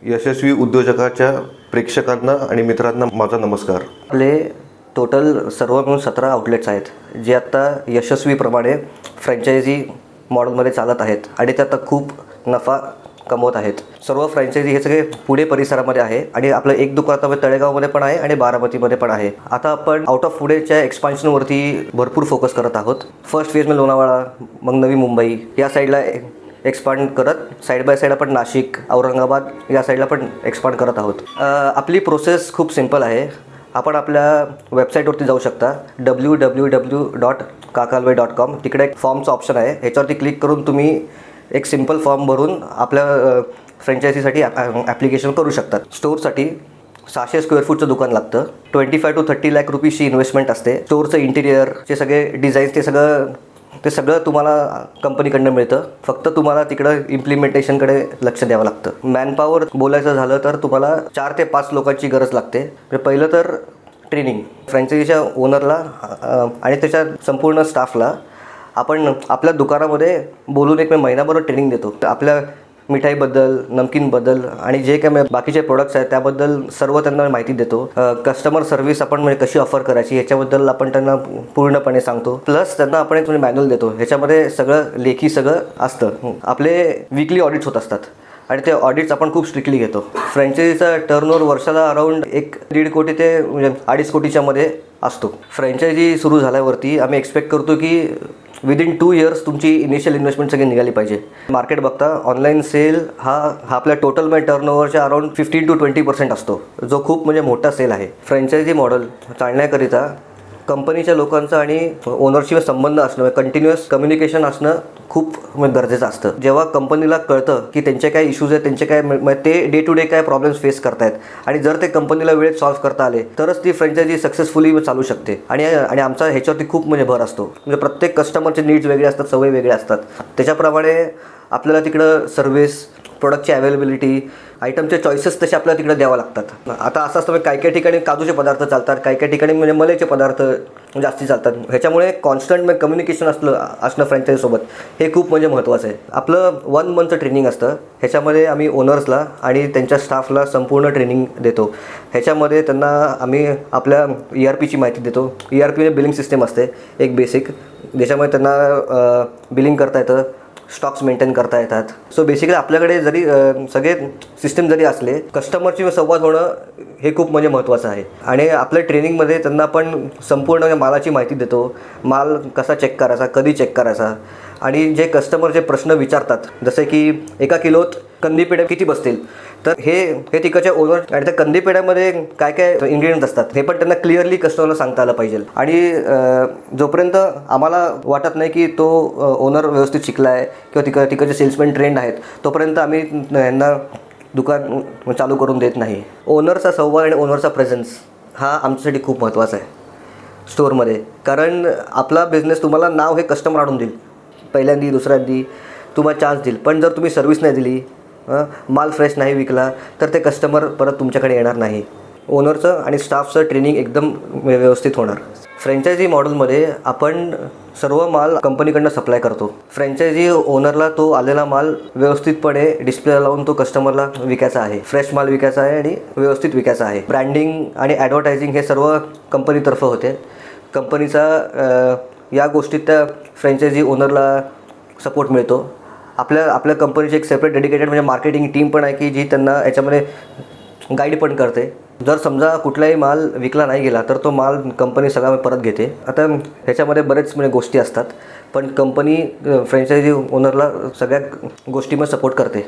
यशस्वी उद्योजकाच्या प्रेक्षकांना आणि मित्रांना माझा नमस्कार। आपले टोटल सर्व मिळून 17 आउटलेट्स आहेत जे आता यशस्वीप्रमाणे फ्रँचायझी मॉडेलमध्ये चालत आहेत आणि ते आता खूप नफा कमवत आहेत। सर्व फ्रँचायझी हे सगळे पुणे परिसरामध्ये आहे आणि आपलं एक दुकान आता तळेगावमध्ये पण आहे आणि बारामतीमध्ये पण आहे। आता आपण आउट ऑफ पुणेच्या एक्सपान्शनवरती भरपूर फोकस करत आहोत। फर्स्ट फेजमध्ये लोणावळा, मग नवी मुंबई या साईडला एक्सपांड करत साईड बाय साईड आपण नाशिक, औरंगाबाद या साईडला पण एक्सपांड करत आहोत। आपली प्रोसेस खूप सिंपल आहे। आपण आपल्या वेबसाईटवरती जाऊ शकता www.kakalve.com। तिकडे एक फॉर्मचं ऑप्शन आहे, ह्याच्यावरती क्लिक करून तुम्ही एक सिंपल फॉर्म भरून आपल्या फ्रँचायझीसाठी ॲप्लिकेशन करू शकतात। स्टोअरसाठी 600 स्क्वेअर फूटचं दुकान लागतं। 25 to 30 लाख रुपीची इन्व्हेस्टमेंट असते। स्टोअरचं इंटिरियरचे सगळे डिझाईन्स ते सगळं तुम्हाला कंपनीकडनं मिळतं। फक्त तुम्हाला तिकडं इम्प्लिमेंटेशनकडे लक्ष द्यावं लागतं। मॅनपॉवर बोलायचं झालं तर तुम्हाला 4 ते 5 लोकांची गरज लागते। पहिलं तर ट्रेनिंग, फ्रँचायझीच्या ओनरला आणि त्याच्या संपूर्ण स्टाफला आपण आपल्या दुकानामध्ये बोलून एक महिनाभर ट्रेनिंग देतो। आपल्या मिठाईबद्दल, नमकीनबद्दल आणि जे काही बाकीचे प्रोडक्ट्स आहेत त्याबद्दल सर्व त्यांना माहिती देतो। कस्टमर सर्व्हिस आपण म्हणजे कशी ऑफर करायची ह्याच्याबद्दल आपण त्यांना पूर्णपणे सांगतो। प्लस त्यांना आपण एक मॅन्युअल देतो, ह्याच्यामध्ये सगळं लेखी सगळं असतं। आपले वीकली ऑडिट्स होत असतात आणि ते ऑडिट्स आपण खूप स्ट्रिक्टली घेतो। फ्रँचायझीचा टर्नओव्हर वर्षाला अराऊंड 1-1.5 कोटी ते 2.5 कोटीच्या मध्ये असतो। फ्रँचायझी सुरू झाल्यावरती आम्ही एक्सपेक्ट करतो की विदिन 2 इयर्स तुमची इनिशियल इन्व्हेस्टमेंट सगळी निघाली पाहिजे। मार्केट बघता ऑनलाईन सेल हा आपल्या टोटल टर्नओव्हरच्या अराऊंड 15 to 20% असतो, जो खूप म्हणजे मोठा सेल आहे। फ्रँचायझी मॉडेल चालण्याकरिता कंपनीच्या लोकांचं आणि ओनरशिप संबंध असणं, कंटिन्युअस कम्युनिकेशन असणं खूप गरजेचं असतं। जेव्हा कंपनीला कळतं की त्यांचे काय इश्यूज आहेत, त्यांचे काय ते डे टू डे काय प्रॉब्लेम्स फेस करतायत आणि जर ते कंपनीला वेळेत सॉल्व्ह करता आले तरच ती फ्रँचायझी सक्सेसफुली चालू शकते। आणि आमचा ह्याच्यावरती खूप भर असतो। म्हणजे प्रत्येक कस्टमरचे नीड्स वेगळे असतात, सवय वेगळे असतात। त्याच्याप्रमाणे आपल्याला तिकडं सर्व्हिस, प्रोडक्टची अवेलेबिलिटी, आयटमचे चॉईसेस तसे आपल्याला तिकडे द्यावं लागतात। आता असं असतं काही ठिकाणी काजूचे पदार्थ चालतात, काही ठिकाणी म्हणजे मलेचे पदार्थ जास्ती चालतात। ह्याच्यामुळे कॉन्स्टंट कम्युनिकेशन असणं फ्रँचायझीसोबत हे खूप महत्त्वाचं आहे। आपलं 1 मंथचं ट्रेनिंग असतं, ह्याच्यामध्ये आम्ही ओनर्सला आणि त्यांच्या स्टाफला संपूर्ण ट्रेनिंग देतो। ह्याच्यामध्ये त्यांना आम्ही आपल्या ERPची माहिती देतो। ERP बिलिंग सिस्टम असते एक बेसिक, ज्याच्यामुळे त्यांना बिलिंग करता येतं, स्टॉक्स मेंटेन करता येतात। सो बेसिकली आपल्याकडे जरी सगळे सिस्टम जरी असले, कस्टमरची संवाद होणं हे खूप महत्त्वाचं आहे। आणि आपल्या ट्रेनिंगमध्ये त्यांना आपण संपूर्ण मालाची माहिती देतो, माल कसा चेक करायचा, कधी चेक करायचा, आणि जे कस्टमर जे प्रश्न विचारतात, जसे की 1 किलोत कंदी पेढे किती बसतील, तर हे तिकडच्या ओनर आणि त्या कंदी पेढ्यामध्ये काय काय इन्ग्रेडियंट असतात हे पण त्यांना क्लिअरली कस्टमरला सांगता आलं पाहिजे। आणि जोपर्यंत आम्हाला वाटत नाही की तो ओनर व्यवस्थित शिकला आहे किंवा तिकडचे सेल्समॅन ट्रेंड आहेत, तोपर्यंत आम्ही यांना दुकान चालू करून देत नाही। ओनरचा संवाद आणि ओनरचा प्रेझेन्स हा आमच्यासाठी खूप महत्त्वाचा आहे स्टोअरमध्ये। कारण आपला बिझनेस तुम्हाला नाव हे कस्टमर आणून देईल, पहिल्यांदी दुसऱ्यांदी तुम्हाला चान्स देईल, पण जर तुम्ही सर्व्हिस नाही दिली, माल फ्रेश नाही विकला, तर ते कस्टमर परत तुमच्याकडे येणार नाही। ओनरचं आणि स्टाफचं ट्रेनिंग एकदम व्यवस्थित होणार। फ्रँचायझी मॉडेलमध्ये आपण सर्व माल कंपनीकडनं सप्लाय करतो। फ्रँचायझी ओनरला तो आलेला माल व्यवस्थितपणे डिस्प्लेला लावून तो कस्टमरला विकायचा आहे, फ्रेश माल विकायचा आहे आणि व्यवस्थित विकायचा आहे। ब्रँडिंग आणि ॲडव्हर्टायझिंग हे सर्व कंपनीतर्फे होते। कंपनीचा या गोष्टीत त्या फ्रँचायझी ओनरला सपोर्ट मिळतो। आपल्या कंपनीची एक सेपरेट डेडिकेटेड म्हणजे मार्केटिंग टीम पण आहे की जी त्यांना याच्यामध्ये गाईड पण करते। जर समजा कुठलाही माल विकला नाही गेला तर तो माल कंपनी सगळा परत घेते। आता ह्याच्यामध्ये बरेच गोष्टी असतात, पण कंपनी फ्रँचायझी ओनरला सगळ्या गोष्टीमध्ये सपोर्ट करते।